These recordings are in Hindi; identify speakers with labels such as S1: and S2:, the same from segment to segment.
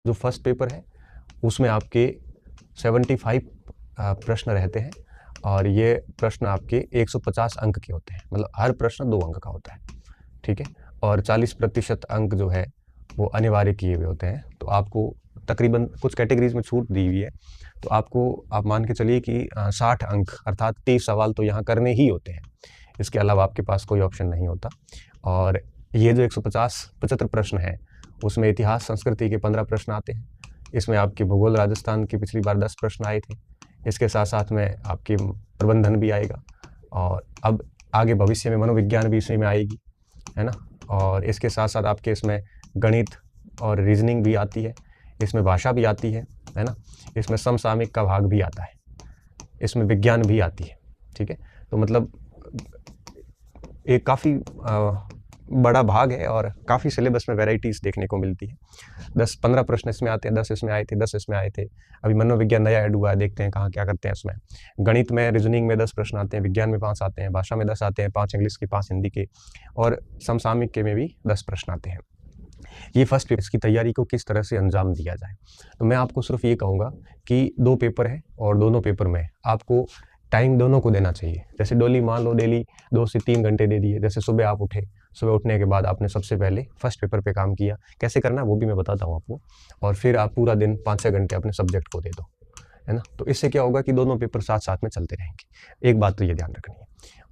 S1: जो फर्स्ट पेपर है उसमें आपके 75 प्रश्न रहते हैं और ये प्रश्न आपके 150 अंक के होते हैं, मतलब हर प्रश्न 2 अंक का होता है, ठीक है। और 40% अंक जो है वो अनिवार्य किए हुए होते हैं। तो आपको तकरीबन कुछ कैटेगरीज में छूट दी हुई है, तो आपको आप मान के चलिए कि 60 अंक अर्थात 30 सवाल तो यहाँ करने ही होते हैं, इसके अलावा आपके पास कोई ऑप्शन नहीं होता। और ये जो 175 प्रश्न है उसमें इतिहास संस्कृति के 15 प्रश्न आते हैं। इसमें आपके भूगोल राजस्थान की पिछली बार 10 प्रश्न आए थे। इसके साथ साथ में आपके प्रबंधन भी आएगा और अब आगे भविष्य में मनोविज्ञान भी इसी में आएगी, है ना। और इसके साथ साथ आपके इसमें गणित और रीजनिंग भी आती है, इसमें भाषा भी आती है ना। इसमें समसामयिक का भाग भी आता है, इसमें विज्ञान भी आती है, ठीक है। तो मतलब एक काफ़ी बड़ा भाग है और काफ़ी सिलेबस में वैराइटीज़ देखने को मिलती है। 10-15 प्रश्न इसमें आते हैं, 10 इसमें आए थे, 10 इसमें आए थे। अभी मनोविज्ञान नया ऐड हुआ है, देखते हैं कहाँ क्या करते हैं इसमें। गणित में, रीजनिंग में 10 प्रश्न आते हैं, विज्ञान में 5 आते हैं, भाषा में 10 आते हैं, 5 इंग्लिश के, 5 हिंदी के, और समसामयिक के में भी 10 प्रश्न आते हैं। ये फर्स्ट पेपर, इसकी तैयारी को किस तरह से अंजाम दिया जाए, तो मैं आपको सिर्फ ये कहूँगा कि 2 पेपर है और दोनों पेपर में आपको टाइम दोनों को देना चाहिए। जैसे डेली मान लो डेली 2 से 3 घंटे दे दिए। जैसे सुबह आप उठे, सुबह उठने के बाद आपने सबसे पहले फर्स्ट पेपर पे काम किया, कैसे करना है वो भी मैं बताता हूँ आपको, और फिर आप पूरा दिन 5-6 घंटे अपने सब्जेक्ट को दे दो, है ना। तो इससे क्या होगा कि दोनों पेपर साथ साथ में चलते रहेंगे। एक बात तो ये ध्यान रखनी है,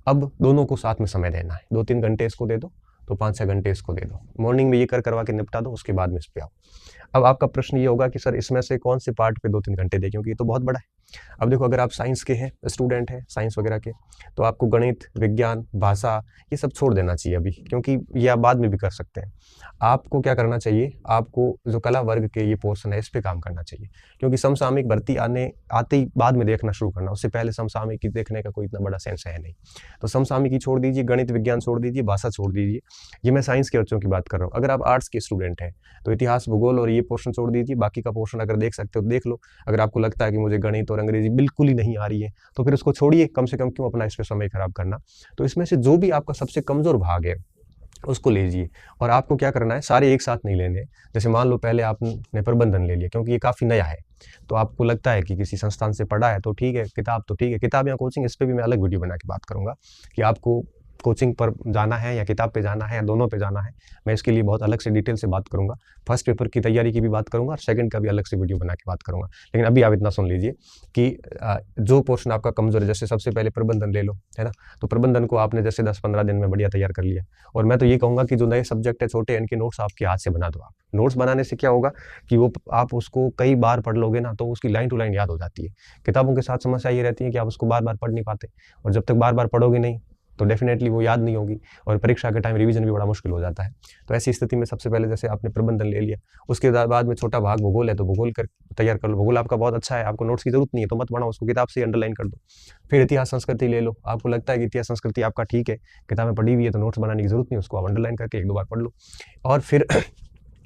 S1: अब दोनों को साथ में समय देना है। 2-3 घंटे इसको दे दो तो 5-6 घंटे इसको दे दो। मॉर्निंग में ये करवा के निपटा दो, उसके बाद में इस पे आओ। अब आपका प्रश्न ये होगा कि सर इसमें से कौन से पार्ट पे 2-3 घंटे दें, क्योंकि ये तो बहुत बड़ा है। अब देखो, अगर आप साइंस के हैं, स्टूडेंट हैं साइंस वगैरह के, तो आपको गणित, विज्ञान, भाषा ये सब छोड़ देना चाहिए अभी, क्योंकि ये आप बाद में भी कर सकते हैं। आपको क्या करना चाहिए, आपको जो कला वर्ग के ये पोर्शन है इस पे काम करना चाहिए, क्योंकि समसामयिक भर्ती आते ही बाद में देखना शुरू करना, उससे पहले समसामयिक की देखने का कोई इतना बड़ा सेंस है नहीं। तो समसामयिक की छोड़ दीजिए, गणित विज्ञान छोड़ दीजिए, भाषा छोड़ दीजिए। ये मैं साइंस के बच्चों की बात कर रहा हूँ। अगर आप आर्ट्स के स्टूडेंट हैं तो इतिहास, भूगोल और ये पोर्शन छोड़ दीजिए, बाकी का पोर्शन अगर देख सकते हो देख लो। अगर आपको लगता है कि मुझे गणित और अंग्रेजी बिल्कुल ही नहीं आ रही है तो फिर उसको छोड़िए, कम से कम क्यों अपना इस पे समय खराब करना। तो इसमें से जो भी आपका सबसे कमजोर भाग है उसको लीजिए, और आपको क्या करना है, सारे एक साथ नहीं लेने। जैसे मान लो पहले आपने प्रबंधन ले लिया, क्योंकि ये काफ़ी नया है, तो आपको लगता है कि किसी संस्थान से पढ़ा है तो ठीक है, किताब तो ठीक है, किताब या कोचिंग इस पर भी मैं अलग वीडियो बना के बात करूंगा कि आपको कोचिंग पर जाना है या किताब पे जाना है या दोनों पे जाना है। मैं इसके लिए बहुत अलग से डिटेल से बात करूंगा, फर्स्ट पेपर की तैयारी की भी बात करूंगा और सेकंड का भी अलग से वीडियो बना के बात करूंगा। लेकिन अभी आप इतना सुन लीजिए कि जो पोर्शन आपका कमजोर है, जैसे सबसे पहले प्रबंधन ले लो, है ना। तो प्रबंधन को आपने जैसे 10-15 दिन में बढ़िया तैयार कर लिया, और मैं तो ये कहूँगा कि जो नए सब्जेक्ट है छोटे, इनके नोट्स आपके हाथ से बना दो। आप नोट्स बनाने से क्या होगा कि वो आप उसको कई बार पढ़ लोगे ना, तो उसकी लाइन टू लाइन याद हो जाती है। किताबों के साथ समस्या ये रहती है कि आप उसको बार बार पढ़ नहीं पाते, और जब तक बार बार पढ़ोगे नहीं तो डेफिनेटली वो याद नहीं होगी, और परीक्षा के टाइम रिवीजन भी बड़ा मुश्किल हो जाता है। तो ऐसी स्थिति में सबसे पहले जैसे आपने प्रबंधन ले लिया, उसके बाद में छोटा भाग भूगोल है तो भूगोल तैयार कर लो। भूगोल आपका बहुत अच्छा है, आपको नोट्स की जरूरत नहीं है तो मत पढ़ो, उसको किताब से अंडरलाइन कर दो। फिर इतिहास संस्कृति ले लो, आपको लगता है कि इतिहास संस्कृति आपका ठीक है, किताबें पढ़ी हुई है तो नोट्स बनाने की जरूरत नहीं, उसको आप अंडरलाइन करके 1-2 बार पढ़ लो। और फिर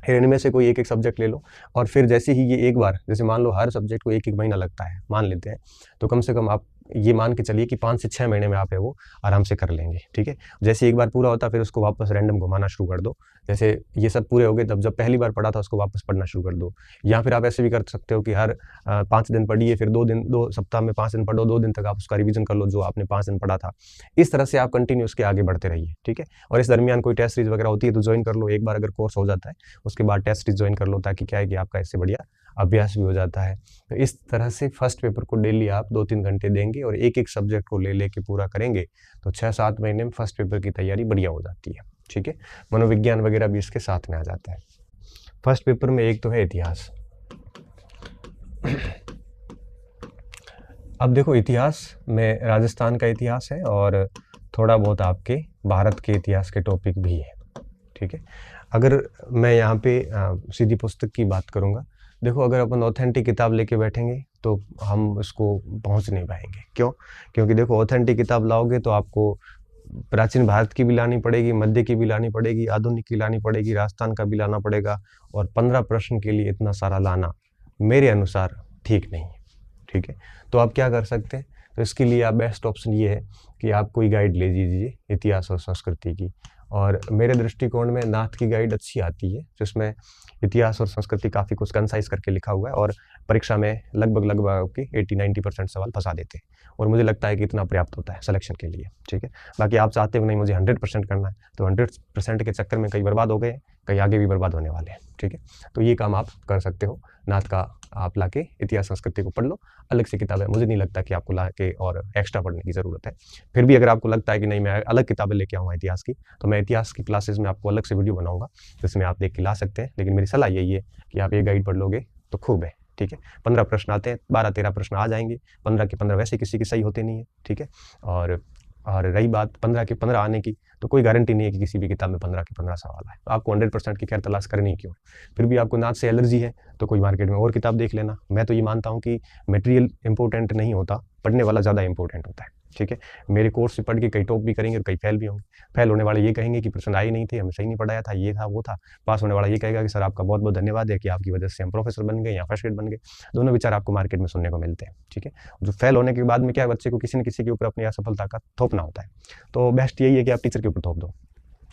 S1: इनमें से कोई एक सब्जेक्ट ले लो, और फिर जैसे ही ये एक बार, जैसे मान लो हर सब्जेक्ट को 1-1 महीना लगता है मान लेते हैं, तो कम से कम आप ये मान के चलिए कि 5 से 6 महीने में आप है वो आराम से कर लेंगे, ठीक है। जैसे एक बार पूरा होता है फिर उसको वापस रैंडम घुमाना शुरू कर दो। जैसे ये सब पूरे हो गए तब जब पहली बार पढ़ा था उसको वापस पढ़ना शुरू कर दो। या फिर आप ऐसे भी कर सकते हो कि हर 5 दिन पढ़िए, फिर 2 सप्ताह में 5 दिन पढ़ो, 2 दिन तक आप उसका रिवीजन कर लो जो आपने 5 दिन पढ़ा था। इस तरह से आप कंटिन्यू उसके आगे बढ़ते रहिए, ठीक है। और इस दरमियान कोई टेस्ट सीरीज वगैरह होती है तो ज्वाइन कर लो, एक बार अगर कोर्स हो जाता है उसके बाद टेस्ट सीरीज ज्वाइन कर लो, ताकि क्या है कि आपका इससे बढ़िया अभ्यास भी हो जाता है। तो इस तरह से फर्स्ट पेपर को डेली आप 2-3 घंटे देंगे और एक सब्जेक्ट को ले लेके पूरा करेंगे तो 6-7 महीने में फर्स्ट पेपर की तैयारी बढ़िया हो जाती है, ठीक है। मनोविज्ञान वगैरह भी इसके साथ में आ जाता है। फर्स्ट पेपर में एक तो है इतिहास। अब देखो, इतिहास में राजस्थान का इतिहास है और थोड़ा बहुत आपके भारत के इतिहास के टॉपिक भी है, ठीक है। अगर मैं यहाँ पे सीधी पुस्तक की बात करूँगा, देखो अगर अपन ऑथेंटिक किताब लेके बैठेंगे तो हम उसको पहुँच नहीं पाएंगे। क्यों? क्योंकि देखो, ऑथेंटिक किताब लाओगे तो आपको प्राचीन भारत की भी लानी पड़ेगी, मध्य की भी लानी पड़ेगी, आधुनिक की लानी पड़ेगी, राजस्थान का भी लाना पड़ेगा, और 15 प्रश्न के लिए इतना सारा लाना मेरे अनुसार ठीक नहीं है, ठीक है। तो आप क्या कर सकते हैं, तो इसके लिए आप बेस्ट ऑप्शन ये है कि आप कोई गाइड ले लीजिए इतिहास और संस्कृति की, और मेरे दृष्टिकोण में नाथ की गाइड अच्छी आती है, जिसमें इतिहास और संस्कृति काफ़ी कुछ कंसाइज करके लिखा हुआ है और परीक्षा में लगभग आपकी 80-90% सवाल फंसा देते हैं, और मुझे लगता है कि इतना पर्याप्त होता है सिलेक्शन के लिए। ठीक है, बाकी आप चाहते हो नहीं मुझे 100% करना है, तो 100% के चक्कर में कई बर्बाद हो गए, कई आगे भी बर्बाद होने वाले हैं। ठीक है, तो ये काम आप कर सकते हो। नाथ का आप लाके इतिहास संस्कृति को पढ़ लो, अलग से किताबें मुझे नहीं लगता कि आपको लाके और एक्स्ट्रा पढ़ने की ज़रूरत है। फिर भी अगर आपको लगता है कि नहीं मैं अलग किताबें लेके आऊँगा इतिहास की, तो मैं इतिहास की क्लासेस में आपको अलग से वीडियो बनाऊंगा, जिसमें आप देख के ला सकते हैं। लेकिन मेरी सलाह यही है कि आप ये गाइड पढ़ लोगे तो खूब है। ठीक है, 15 प्रश्न आते हैं, 12-13 प्रश्न आ जाएंगे, 15 के 15 वैसे किसी की सही होते नहीं है। ठीक है, और रही बात 15 के 15 आने की, तो कोई गारंटी नहीं है कि किसी भी किताब में 15 के 15 सवाल आए। तो आपको 100% की खैर तलाश करनी क्यों। फिर भी आपको नाथ से एलर्जी है तो कोई मार्केट में और किताब देख लेना। मैं तो ये मानता हूँ कि मटेरियल इंपॉर्टेंट नहीं होता, पढ़ने वाला ज़्यादा इंपॉर्टेंट होता है। ठीक है, मेरे कोर्स से पढ़ के कई टॉप भी करेंगे और कई फेल भी होंगे। फेल होने वाले ये कहेंगे कि प्रश्न आए नहीं थे, हमें सही नहीं पढ़ाया था, ये था वो था। पास होने वाला ये कहेगा कि सर आपका बहुत बहुत धन्यवाद है कि आपकी वजह से हम प्रोफेसर बन गए या फर्स्ट ग्रेड बन गए। दोनों विचार आपको मार्केट में सुनने को मिलते हैं। ठीक है, जो फेल होने के बाद में क्या है, बच्चे को किसी न किसी के ऊपर अपनी असफलता का थोपना होता है। तो बेस्ट यही है कि आप टीचर के ऊपर थोप दो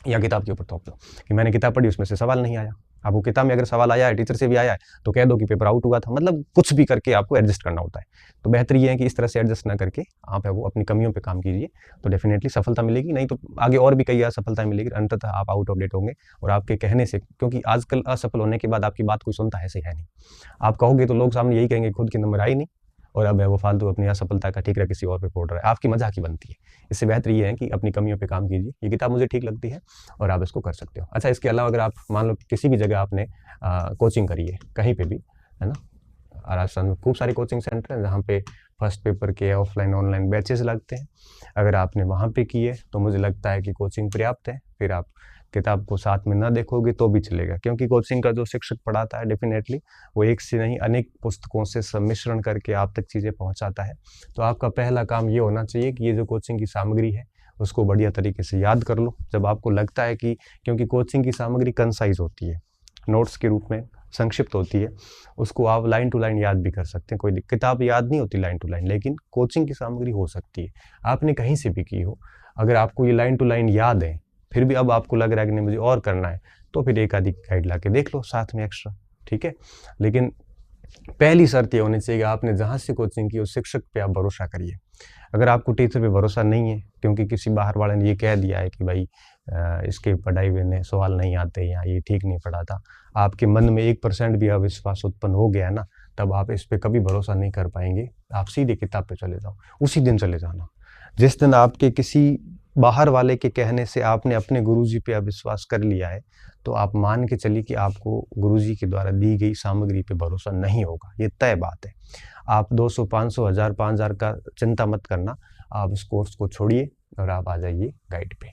S1: या किताब के ऊपर थोप दो कि मैंने किताब पढ़ी उसमें से सवाल नहीं आया। आपको किताब में अगर सवाल आया है, टीचर से भी आया है, तो कह दो कि पेपर आउट हुआ था। मतलब कुछ भी करके आपको एडजस्ट करना होता है। तो बेहतर ये है कि इस तरह से एडजस्ट ना करके आप है वो अपनी कमियों पे काम कीजिए, तो डेफिनेटली सफलता मिलेगी। नहीं तो आगे और भी कई असफलताएं मिलेगी, अंततः आप आउट ऑफ डेट होंगे। और आपके कहने से, क्योंकि आजकल असफल होने के बाद आपकी बात कोई सुनता है से है नहीं। आप कहोगे तो लोग सामने यही कहेंगे खुद के नंबर आए नहीं और अब है वो फालतू अपनी असफलता का ठीकरा किसी और पे फोड़ रहा है, आपकी मजाक ही बनती है। इससे बेहतर ये है कि अपनी कमियों पे काम कीजिए। ये किताब मुझे ठीक लगती है और आप इसको कर सकते हो। अच्छा, इसके अलावा अगर आप मान लो किसी भी जगह आपने कोचिंग करी है, कहीं पे भी, है ना, राजस्थान में खूब सारे कोचिंग सेंटर हैं जहाँ पे फर्स्ट पेपर के ऑफलाइन ऑनलाइन बैचेस लगते हैं। अगर आपने वहाँ पे किए तो मुझे लगता है कि कोचिंग पर्याप्त है। फिर आप किताब को साथ में ना देखोगे तो भी चलेगा, क्योंकि कोचिंग का जो शिक्षक पढ़ाता है डेफिनेटली वो एक से नहीं अनेक पुस्तकों से सम्मिश्रण करके आप तक चीज़ें पहुंचाता है। तो आपका पहला काम ये होना चाहिए कि ये जो कोचिंग की सामग्री है उसको बढ़िया तरीके से याद कर लो। जब आपको लगता है कि, क्योंकि कोचिंग की सामग्री कंसाइज होती है, नोट्स के रूप में संक्षिप्त होती है, उसको आप लाइन टू लाइन याद भी कर सकते हैं। कोई किताब याद नहीं होती लाइन टू लाइन, लेकिन कोचिंग की सामग्री हो सकती है। आपने कहीं से भी की हो, अगर आपको ये लाइन टू लाइन याद है, फिर भी अब आपको लग रहा है कि नहीं मुझे और करना है, तो फिर एक आधी गाइड ला के देख लो साथ में एक्स्ट्रा। ठीक है, लेकिन पहली शर्त ये होनी चाहिए कि आपने जहाँ से कोचिंग की उस शिक्षक पे आप भरोसा करिए। अगर आपको टीचर पे भरोसा नहीं है, क्योंकि किसी बाहर वाले ने ये कह दिया है कि भाई इसके पढ़ाई में सवाल नहीं आते या ये ठीक नहीं पढ़ाता, आपके मन में 1% भी अविश्वास उत्पन्न हो गया ना, तब आप इस पे कभी भरोसा नहीं कर पाएंगे। आप सीधे किताब पे चले जाओ, उसी दिन चले जाना जिस दिन आपके किसी बाहर वाले के कहने से आपने अपने गुरुजी पे अविश्वास कर लिया है। तो आप मान के चलिए कि आपको गुरुजी के द्वारा दी गई सामग्री पे भरोसा नहीं होगा, ये तय बात है। आप 200, 500, 1000, 5000 का चिंता मत करना, आप इस कोर्स को छोड़िए और आप आ जाइए गाइड पे।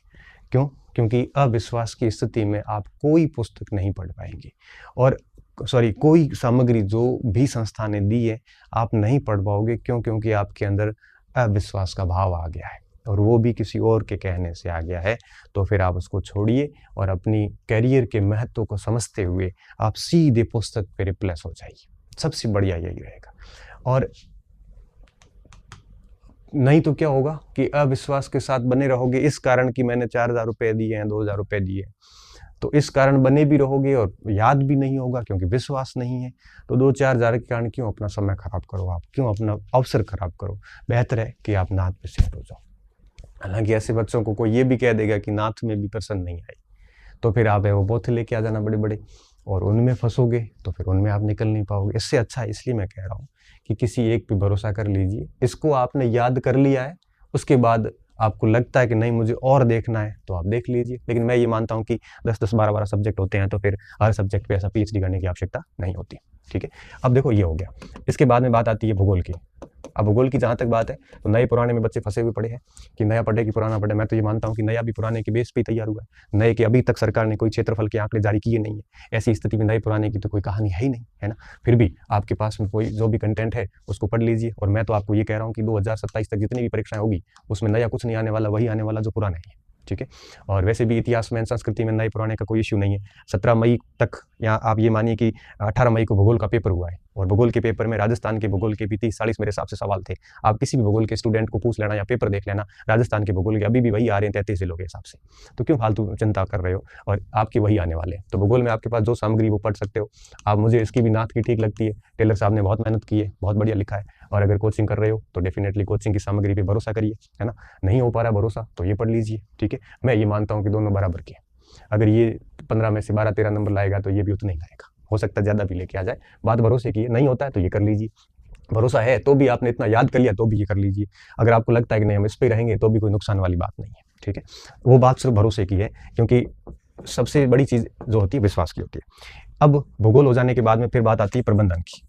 S1: क्यों? क्योंकि अविश्वास की स्थिति में आप कोई पुस्तक नहीं पढ़ पाएंगे, और कोई सामग्री जो भी संस्था ने दी है आप नहीं पढ़ पाओगे। क्यों? क्योंकि आपके अंदर अविश्वास का भाव आ गया है, और वो भी किसी और के कहने से आ गया है। तो फिर आप उसको छोड़िए और अपनी करियर के महत्व को समझते हुए आप सीधे पुस्तक पे रिप्लेस हो जाइए। सबसे बढ़िया यही रहेगा। और नहीं तो क्या होगा कि अविश्वास के साथ बने रहोगे, इस कारण कि मैंने 4000 रुपये दिए हैं, 2000 रुपये दिए, तो इस कारण बने भी रहोगे और याद भी नहीं होगा क्योंकि विश्वास नहीं है। तो 2-4 हज़ार के कारण क्यों अपना समय खराब करो, आप क्यों अपना अवसर खराब करो। बेहतर है कि आप नाथ पे शिफ्ट हो जाओ। हालांकि ऐसे बच्चों को कोई ये भी कह देगा कि नाथ में भी पसंद नहीं आई, तो फिर आप है वो बोथे लेके आ जाना बड़े बड़े, और उनमें फंसोगे तो फिर उनमें आप निकल नहीं पाओगे। इससे अच्छा है, इसलिए मैं कह रहा हूँ कि किसी एक पे भरोसा कर लीजिए। इसको आपने याद कर लिया है, उसके बाद आपको लगता है कि नहीं मुझे और देखना है तो आप देख लीजिए। लेकिन मैं ये मानता हूँ कि 10-10, 12-12 सब्जेक्ट होते हैं, तो फिर हर सब्जेक्ट पे ऐसा PhD करने की आवश्यकता नहीं होती। ठीक है, अब देखो ये हो गया। इसके बाद में बात आती है भूगोल की। अब भूगोल की जहाँ तक बात है तो नए पुराने में बच्चे फंसे हुए पड़े हैं कि नया पढ़े कि पुराना पढ़े। मैं तो ये मानता हूँ कि नया भी पुराने के बेस पे तैयार हुआ है। नए के अभी तक सरकार ने कोई क्षेत्रफल के आंकड़े जारी किए नहीं है। ऐसी स्थिति में नए पुराने की तो कोई कहानी है ही नहीं, है ना। फिर भी आपके पास में कोई जो भी कंटेंट है उसको पढ़ लीजिए। और मैं तो आपको ये कह रहा हूँ कि 2027 तक जितनी भी परीक्षाएं होगी उसमें नया कुछ नहीं आने वाला, वही आने वाला जो पुराना है। ठीक है। और वैसे भी इतिहास में, संस्कृति में नए पुराने का कोई इश्यू नहीं है। 17 मई तक, या आप ये मानिए कि 18 मई को भूगोल का पेपर हुआ है, और भूगोल के पेपर में राजस्थान के भूगोल के भी 30-40 मेरे हिसाब से सवाल थे। आप किसी भी भूगोल के स्टूडेंट को पूछ लेना या पेपर देख लेना, राजस्थान के भूगोल के अभी भी वही आ रहे हैं 33 जिलों के हिसाब से। तो क्यों फालतू चिंता कर रहे हो, और आपके वही आने वाले हैं। तो भूगोल में आपके पास जो सामग्री वो पढ़ सकते हो आप। मुझे इसकी भी नाथ की ठीक लगती है, टेलर साहब ने बहुत मेहनत की है, बहुत बढ़िया लिखा है। और अगर कोचिंग कर रहे हो तो डेफिनेटली कोचिंग की सामग्री पे भरोसा करिए, है ना। नहीं हो पा रहा भरोसा तो ये पढ़ लीजिए, ठीक है। मैं ये मानता हूँ कि दोनों बराबर के हैं। अगर ये 15 में से 12-13 नंबर लाएगा तो ये भी उतना ही लाएगा, हो सकता है ज़्यादा भी लेके आ जाए। बात भरोसे की है, नहीं होता है तो ये कर लीजिए। भरोसा है तो भी, आपने इतना याद कर लिया तो भी ये कर लीजिए। अगर आपको लगता है कि नहीं हम इस पे रहेंगे तो भी कोई नुकसान वाली बात नहीं है, ठीक है। वो बात सिर्फ भरोसे की है, क्योंकि सबसे बड़ी चीज़ जो होती है विश्वास की होती है। अब भूगोल हो जाने के बाद में फिर बात आती है प्रबंधन की,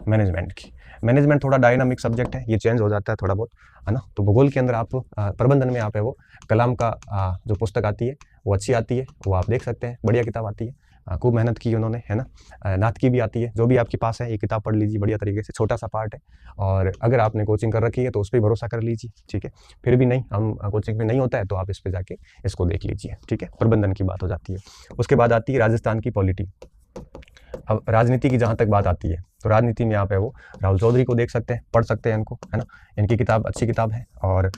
S1: मैनेजमेंट की। मैनेजमेंट थोड़ा डायनामिक सब्जेक्ट है, ये चेंज हो जाता है थोड़ा बहुत, है ना। तो भूगोल के अंदर आप प्रबंधन में आप है वो कलाम का जो पुस्तक आती है वो अच्छी आती है, वो आप देख सकते हैं, बढ़िया किताब आती है। खूब मेहनत की उन्होंने, है ना। नाथ की भी आती है, जो भी आपके पास है ये किताब पढ़ लीजिए बढ़िया तरीके से। छोटा सा पार्ट है, और अगर आपने कोचिंग कर रखी है तो उस पर भरोसा कर लीजिए, ठीक है। फिर भी नहीं, हम कोचिंग में नहीं होता है तो आप इस पर जाके इसको देख लीजिए, ठीक है। प्रबंधन की बात हो जाती है। उसके बाद आती है राजस्थान की पॉलिटी। अब राजनीति की जहाँ तक बात आती है तो राजनीति में आप है वो राहुल चौधरी को देख सकते हैं, पढ़ सकते हैं इनको, है ना। इनकी किताब अच्छी किताब है, और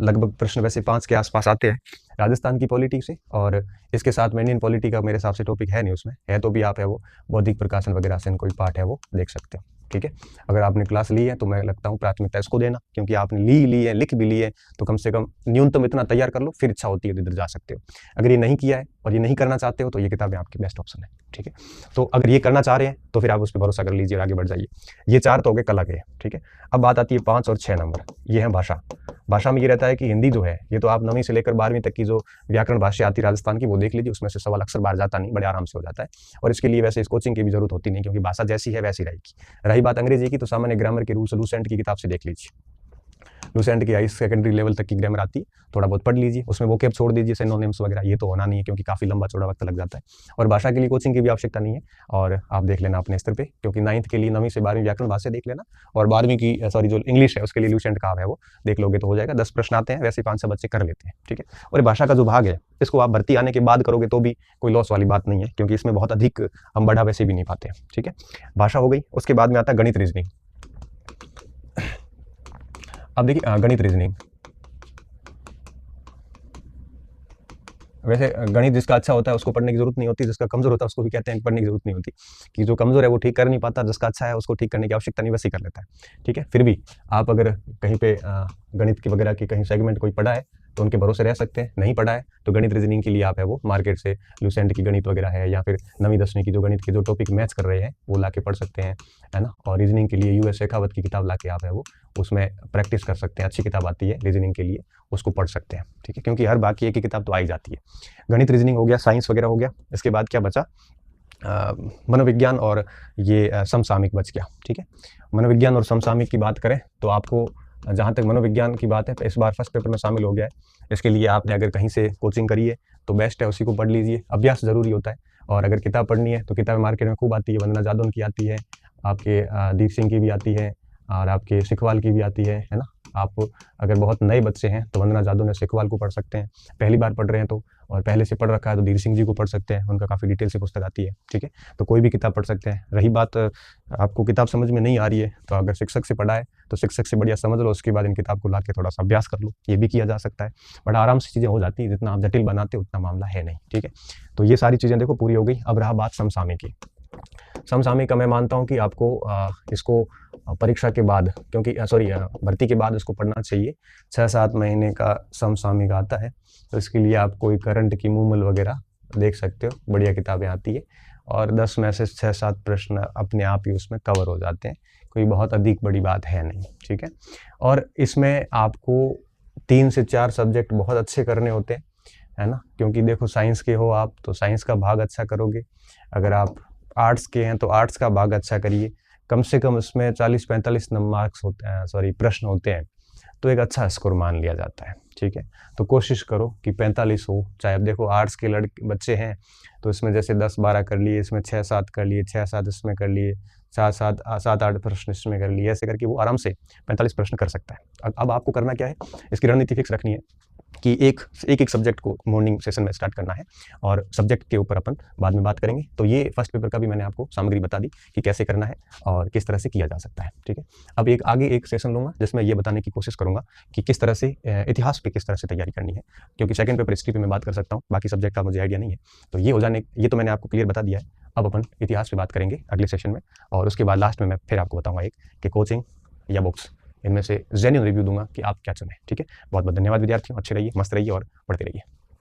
S1: लगभग प्रश्न वैसे 5 के आसपास आते हैं राजस्थान की पॉलिटी से। और इसके साथ में इंडियन पॉलिटी का मेरे हिसाब से टॉपिक है नहीं उसमें, है तो भी आप है वो बौद्धिक प्रकाशन वगैरह से कोई पार्ट है वो देख सकते हो, ठीक है। अगर आपने क्लास ली है तो मैं लगता हूँ प्राथमिकता इसको देना, क्योंकि आपने ली है, लिख भी ली है, तो कम से कम न्यूनतम इतना तैयार कर लो, फिर इच्छा होती है तो इधर जा सकते हो। अगर ये नहीं किया है और ये नहीं करना चाहते हो तो ये किताबें आपकी बेस्ट ऑप्शन है, ठीक है। तो अगर ये करना चाह रहे हैं तो फिर आप उस पर भरोसा कर लीजिए और आगे बढ़ जाइए। ये 4 तो हो गए कला के, ठीक है। अब बात आती है 5 और 6 नंबर, ये है भाषा। भाषा में ये रहता है कि हिंदी जो है ये तो आप 9वीं से लेकर 12वीं तक की जो व्याकरण भाषा आती है राजस्थान की वो देख लीजिए, उसमें से सवाल अक्सर बाहर जाता नहीं, बड़े आराम से हो जाता है। और इसके लिए वैसे इस कोचिंग की भी जरूरत होती नहीं, क्योंकि भाषा जैसी है वैसी रहेगी। रही बात अंग्रेजी की तो सामान्य ग्रामर के रूल्स लूसेंट की किताब से देख लीजिए। लूसेंट की हाई सेकेंडरी लेवल तक की ग्रामर आती है, थोड़ा बहुत पढ़ लीजिए, उसमें वोकैब छोड़ दीजिए, सिनोनिम्स वगैरह ये तो होना नहीं है, क्योंकि काफ़ी लंबा चौड़ा वक्त लग जाता है। और भाषा के लिए कोचिंग की भी आवश्यकता नहीं है, और आप देख लेना अपने स्तर पे, क्योंकि 9th के लिए 9वीं से 12वीं व्याकरण भाषा देख लेना, और 12वीं की जो इंग्लिश है उसके लिए लूसेंट का है वो देख लोगे तो हो जाएगा। 10 प्रश्न आते हैं, वैसे 5-6 बच्चे कर लेते हैं, ठीक है। और भाषा का जो भाग है इसको आप भर्ती आने के बाद करोगे तो भी कोई लॉस वाली बात नहीं है, क्योंकि इसमें बहुत अधिक हम बढ़ा वैसे भी नहीं पाते हैं, ठीक है। भाषा हो गई। उसके बाद में आता है गणित रीजनिंग। अब देखिए गणित रीजनिंग, वैसे गणित जिसका अच्छा होता है उसको पढ़ने की जरूरत नहीं होती, जिसका कमजोर होता है उसको भी कहते हैं पढ़ने की जरूरत नहीं होती, कि जो कमजोर है वो ठीक कर नहीं पाता, जिसका अच्छा है उसको ठीक करने की आवश्यकता नहीं, वैसे ही कर लेता है, ठीक है। फिर भी आप अगर कहीं पे गणित की वगैरह की कहीं सेगमेंट कोई पढ़ा है तो उनके भरोसे रह सकते हैं, नहीं पढ़ा है तो गणित रीजनिंग के लिए आप है वो मार्केट से लूसेंट की गणित वगैरह है, या फिर 9वीं 10वीं की जो गणित के जो टॉपिक मैच कर रहे हैं वो ला के पढ़ सकते हैं, है ना। और रीजनिंग के लिए US शेखावत की किताब ला के आप है वो उसमें प्रैक्टिस कर सकते हैं, अच्छी किताब आती है रीजनिंग के लिए, उसको पढ़ सकते हैं, ठीक है। क्योंकि हर बाकी एक ही किताब तो आ ही जाती है। गणित रीजनिंग हो गया, साइंस वगैरह हो गया। इसके बाद क्या बचा, मनोविज्ञान और ये समसामयिक बच गया, ठीक है। मनोविज्ञान और समसामयिक की बात करें तो आपको जहाँ तक मनोविज्ञान की बात है इस बार फर्स्ट पेपर में शामिल हो गया है। इसके लिए आपने अगर कहीं से कोचिंग करी है तो बेस्ट है, उसी को पढ़ लीजिए। अभ्यास जरूरी होता है, और अगर किताब पढ़नी है तो किताब मार्केट में खूब आती है, वंदना जादौन की आती है, आपके दीप सिंह की भी आती है, और आपके सिखवाल की भी आती है ना। आप अगर बहुत नए बच्चे हैं तो वंदना जादौन या सिखवाल को पढ़ सकते हैं, पहली बार पढ़ रहे हैं तो, और पहले से पढ़ रखा है तो धीर सिंह जी को पढ़ सकते हैं, उनका काफ़ी डिटेल से पुस्तक आती है, ठीक है। तो कोई भी किताब पढ़ सकते हैं। रही बात आपको किताब समझ में नहीं आ रही है तो अगर शिक्षक से पढ़ा है तो शिक्षक से बढ़िया समझ लो, उसके बाद इन किताब को ला के थोड़ा सा अभ्यास कर लो, ये भी किया जा सकता है। बड़ा आराम से चीज़ें हो जाती है, जितना आप जटिल बनाते उतना मामला है नहीं, ठीक है। तो ये सारी चीज़ें देखो पूरी हो गई। अब रहा बात समसामयिक की। समसामयिक का मैं मानता हूँ कि आपको इसको परीक्षा के बाद, क्योंकि भर्ती के बाद इसको पढ़ना चाहिए। 6-7 महीने का समसामयिक आता है, तो इसके लिए आप कोई करंट की मूमल वगैरह देख सकते हो, बढ़िया किताबें आती है, और 10 में से 6-7 प्रश्न अपने आप ही उसमें कवर हो जाते हैं, कोई बहुत अधिक बड़ी बात है नहीं, ठीक है। और इसमें आपको 3 से 4 सब्जेक्ट बहुत अच्छे करने होते हैं, है ना। क्योंकि देखो साइंस के हो आप तो साइंस का भाग अच्छा करोगे, अगर आप आर्ट्स के हैं तो आर्ट्स का भाग अच्छा करिए। कम से कम इसमें 40-45 मार्क्स होते हैं, प्रश्न होते हैं, तो एक अच्छा स्कोर मान लिया जाता है, ठीक है। तो कोशिश करो कि 45 हो। चाहे अब देखो आर्ट्स के बच्चे हैं तो इसमें जैसे 10-12 कर लिए, इसमें 6-7 कर लिए, 6-7 इसमें कर लिए, 7-8 प्रश्न इसमें कर लिए, ऐसे करके वो आराम से 45 प्रश्न कर सकता है। अब आपको करना क्या है, इसकी रणनीति फिक्स रखनी है कि एक सब्जेक्ट को मॉर्निंग सेशन में स्टार्ट करना है और सब्जेक्ट के ऊपर अपन बाद में बात करेंगे। तो ये फर्स्ट पेपर का भी मैंने आपको सामग्री बता दी कि कैसे करना है और किस तरह से किया जा सकता है। ठीक है, अब आगे एक सेशन लूँगा जिसमें ये बताने की कोशिश करूँगा कि किस तरह से इतिहास पे किस तरह से तैयारी करनी है, क्योंकि सेकंड पेपर हिस्ट्री पे मैं बात कर सकता हूँ, बाकी सब्जेक्ट का मुझे आइडिया नहीं है। तो ये तो मैंने आपको क्लियर बता दिया है। अब अपन इतिहास पे बात करेंगे अगले सेशन में, और उसके बाद लास्ट में मैं फिर आपको बताऊँगा कि कोचिंग या बुक्स, इनमें से जेन्युइन रिव्यू दूंगा कि आप क्या चुनें। ठीक है, बहुत बहुत धन्यवाद विद्यार्थियों, अच्छे रहिए, मस्त रहिए और पढ़ते रहिए।